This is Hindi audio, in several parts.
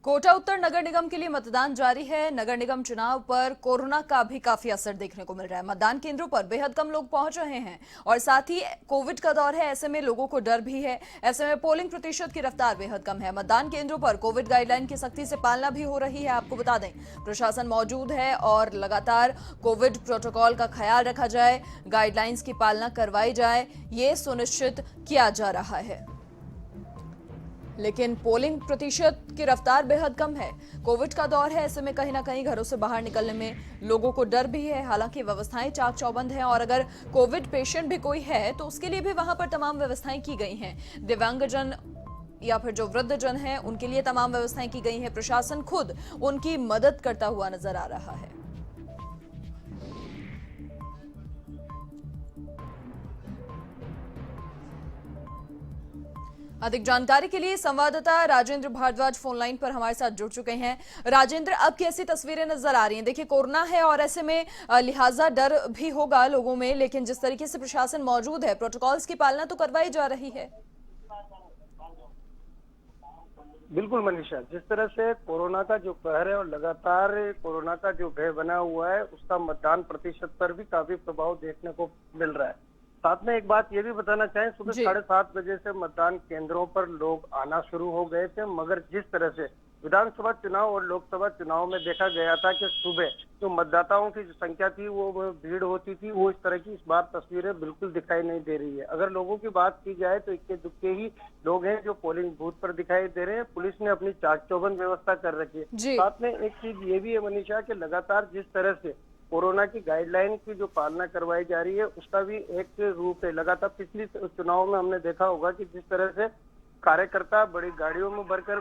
कोटा उत्तर नगर निगम के लिए मतदान जारी है। नगर निगम चुनाव पर कोरोना का भी काफी असर देखने को मिल रहा है। मतदान केंद्रों पर बेहद कम लोग पहुंच रहे हैं और साथ ही कोविड का दौर है, ऐसे में लोगों को डर भी है। ऐसे में पोलिंग प्रतिशत की रफ्तार बेहद कम है। मतदान केंद्रों पर कोविड गाइडलाइन की सख्ती से पालना भी हो रही है। आपको बता दें, प्रशासन मौजूद है और लगातार कोविड प्रोटोकॉल का ख्याल रखा जाए, गाइडलाइंस की पालना करवाई जाए, ये सुनिश्चित किया जा रहा है। लेकिन पोलिंग प्रतिशत की रफ्तार बेहद कम है। कोविड का दौर है, ऐसे में कहीं ना कहीं घरों से बाहर निकलने में लोगों को डर भी है। हालांकि व्यवस्थाएं चाक चौबंद हैं और अगर कोविड पेशेंट भी कोई है तो उसके लिए भी वहां पर तमाम व्यवस्थाएं की गई हैं। दिव्यांगजन या फिर जो वृद्धजन हैं उनके लिए तमाम व्यवस्थाएं की गई हैं। प्रशासन खुद उनकी मदद करता हुआ नजर आ रहा है। अधिक जानकारी के लिए संवाददाता राजेंद्र भारद्वाज फोन लाइन पर हमारे साथ जुड़ चुके हैं। राजेंद्र, अब कैसी तस्वीरें नजर आ रही हैं? देखिए, कोरोना है और ऐसे में लिहाजा डर भी होगा लोगों में, लेकिन जिस तरीके से प्रशासन मौजूद है, प्रोटोकॉल्स की पालना तो करवाई जा रही है। बिल्कुल मनीषा, जिस तरह से कोरोना का जो कहर है और लगातार कोरोना का जो भय बना हुआ है, उसका मतदान प्रतिशत पर भी काफी प्रभाव देखने को मिल रहा है। साथ में एक बात ये भी बताना चाहें, सुबह 7:30 बजे से मतदान केंद्रों पर लोग आना शुरू हो गए थे, मगर जिस तरह से विधानसभा चुनाव और लोकसभा चुनाव में देखा गया था कि सुबह जो मतदाताओं की जो संख्या थी वो भीड़ होती थी, वो इस तरह की इस बार तस्वीरें बिल्कुल दिखाई नहीं दे रही है। अगर लोगों की बात की जाए तो इक्के दुक्के ही लोग हैं जो पोलिंग बूथ पर दिखाई दे रहे हैं। पुलिस ने अपनी चाक चौबंद व्यवस्था कर रखी है। साथ में एक चीज ये भी है मनीषा कि लगातार जिस तरह से कोरोना की गाइडलाइन की जो पालना करवाई जा रही है, उसका भी एक रूप है। लगातार पिछली चुनाव में हमने देखा होगा कि जिस तरह से कार्यकर्ता बड़ी गाड़ियों में भरकर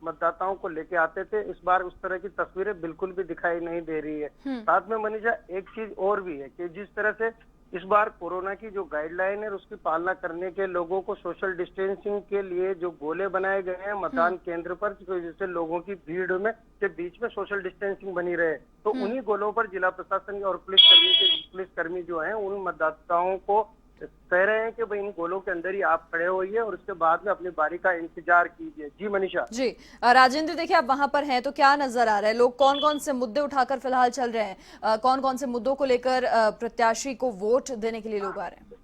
मतदाताओं को लेके आते थे, इस बार उस तरह की तस्वीरें बिल्कुल भी दिखाई नहीं दे रही है। साथ में मनीषा एक चीज और भी है कि जिस तरह से इस बार कोरोना की जो गाइडलाइन है उसकी पालना करने के लोगों को सोशल डिस्टेंसिंग के लिए जो गोले बनाए गए हैं मतदान केंद्र पर, जिससे लोगों की भीड़ में के बीच में सोशल डिस्टेंसिंग बनी रहे, तो उन्हीं गोलों पर जिला प्रशासन और पुलिसकर्मी जो हैं उन मतदाताओं को कह रहे हैं कि भाई इन गोलों के अंदर ही आप खड़े होइए और उसके बाद में अपनी बारी का इंतजार कीजिए। जी मनीषा। जी राजेंद्र, देखिए आप वहां पर हैं तो क्या नजर आ रहा है? लोग कौन कौन से मुद्दे उठाकर फिलहाल चल रहे हैं? कौन कौन से मुद्दों को लेकर प्रत्याशी को वोट देने के लिए लोग आ रहे हैं?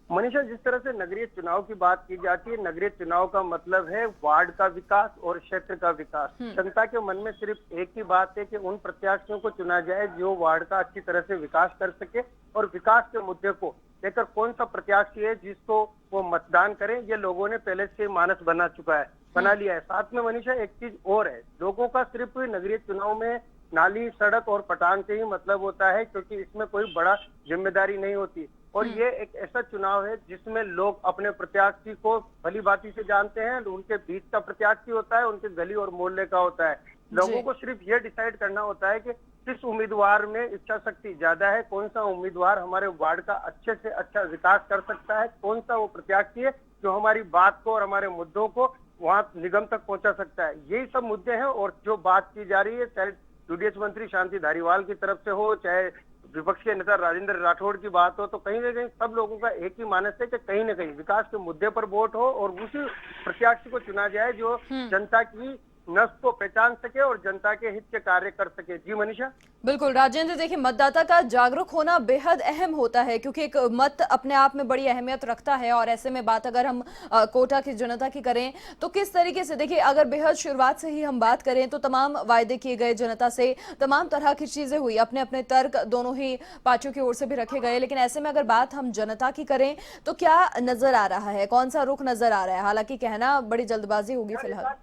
मनीषा, जिस तरह से नगरीय चुनाव की बात की जाती है, नगरीय चुनाव का मतलब है वार्ड का विकास और क्षेत्र का विकास। जनता के मन में सिर्फ एक ही बात है कि उन प्रत्याशियों को चुना जाए जो वार्ड का अच्छी तरह से विकास कर सके, और विकास के मुद्दे को लेकर कौन सा प्रत्याशी है जिसको वो मतदान करें, ये लोगों ने पहले से मानस बना लिया है। साथ में मनीषा एक चीज और है, लोगों का सिर्फ नगरीय चुनाव में नाली, सड़क और पटान से ही मतलब होता है, क्योंकि इसमें कोई बड़ा जिम्मेदारी नहीं होती। और ये एक ऐसा चुनाव है जिसमें लोग अपने प्रत्याशी को भली भांति से जानते हैं। उनके बीच का प्रत्याशी होता है, उनके गली और मोहल्ले का होता है। लोगों को सिर्फ ये डिसाइड करना होता है कि किस उम्मीदवार में इच्छा शक्ति ज्यादा है, कौन सा उम्मीदवार हमारे वार्ड का अच्छे से अच्छा विकास कर सकता है, कौन सा वो प्रत्याशी है जो हमारी बात को और हमारे मुद्दों को वहां निगम तक पहुंचा सकता है। यही सब मुद्दे हैं। और जो बात की जा रही है, चाहे यूडीएच मंत्री शांति धारीवाल की तरफ से हो, चाहे विपक्ष के नेता राजेंद्र राठौड़ की बात हो, तो कहीं ना कहीं सब लोगों का एक ही मानस है कि कहीं ना कहीं विकास के मुद्दे पर वोट हो और उसी प्रत्याशी को चुना जाए जो जनता की नस को पहचान सके और जनता के हित के कार्य कर सके। जी मनीषा। बिल्कुल राजेंद्र, देखिए मतदाता का जागरूक होना बेहद अहम होता है, क्योंकि एक मत अपने आप में बड़ी अहमियत रखता है। और ऐसे में बात अगर हम कोटा की जनता की करें तो किस तरीके से, देखिए अगर बेहद शुरुआत से ही हम बात करें तो तमाम वायदे किए गए जनता से, तमाम तरह की चीजें हुई, अपने अपने तर्क दोनों ही पार्टियों की ओर से भी रखे गए। लेकिन ऐसे में अगर बात हम जनता की करें तो क्या नजर आ रहा है, कौन सा रुख नजर आ रहा है? हालांकि कहना बड़ी जल्दबाजी होगी फिलहाल।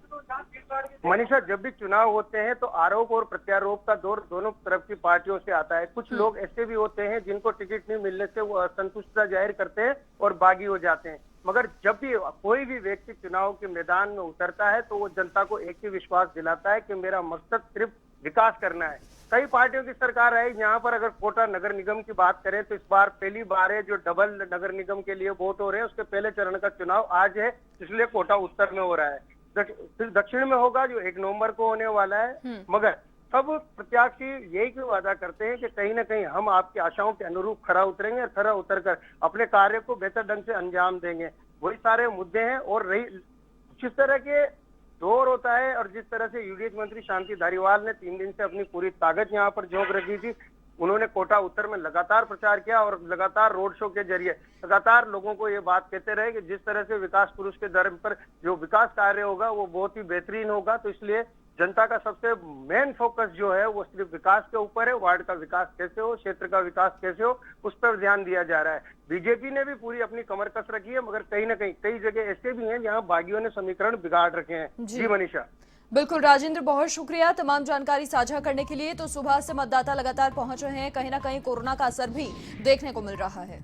मनीषा, जब भी चुनाव होते हैं तो आरोप और प्रत्यारोप का दौर दोनों तरफ की पार्टियों से आता है। कुछ लोग ऐसे भी होते हैं जिनको टिकट नहीं मिलने से वो असंतुष्टता जाहिर करते हैं और बागी हो जाते हैं। मगर जब भी कोई भी व्यक्ति चुनाव के मैदान में उतरता है तो वो जनता को एक ही विश्वास दिलाता है कि मेरा मकसद सिर्फ विकास करना है। कई पार्टियों की सरकार आई, यहाँ पर अगर कोटा नगर निगम की बात करें तो इस बार पहली बार है जो डबल नगर निगम के लिए वोट हो रहे हैं। उसके पहले चरण का चुनाव आज है, इसलिए कोटा उत्तर में हो रहा है। फिर दक्षिण में होगा जो 1 नवंबर को होने वाला है। मगर सब प्रत्याशी यही क्यों वादा करते हैं कि कहीं ना कहीं हम आपकी आशाओं के अनुरूप खरा उतरेंगे और खरा उतरकर अपने कार्य को बेहतर ढंग से अंजाम देंगे। वही सारे मुद्दे हैं। और रही जिस तरह के जोर होता है और जिस तरह से यूडीएच मंत्री शांति धारीवाल ने 3 दिन से अपनी पूरी ताकत यहाँ पर झोंक रखी थी, उन्होंने कोटा उत्तर में लगातार प्रचार किया और लगातार रोड शो के जरिए लगातार लोगों को ये बात कहते रहे कि जिस तरह से विकास पुरुष के दर पर जो विकास कार्य होगा वो बहुत ही बेहतरीन होगा। तो इसलिए जनता का सबसे मेन फोकस जो है वो सिर्फ विकास के ऊपर है। वार्ड का विकास कैसे हो, क्षेत्र का विकास कैसे हो, उस पर ध्यान दिया जा रहा है। बीजेपी ने भी पूरी अपनी कमर कस रखी है, मगर कहीं ना कहीं कई जगह ऐसे भी हैं जहां बागियों ने समीकरण बिगाड़ रखे हैं। जी मनीषा। बिल्कुल राजेंद्र, बहुत शुक्रिया तमाम जानकारी साझा करने के लिए। तो सुबह से मतदाता लगातार पहुंच रहे हैं, कहीं ना कहीं कोरोना का असर भी देखने को मिल रहा है।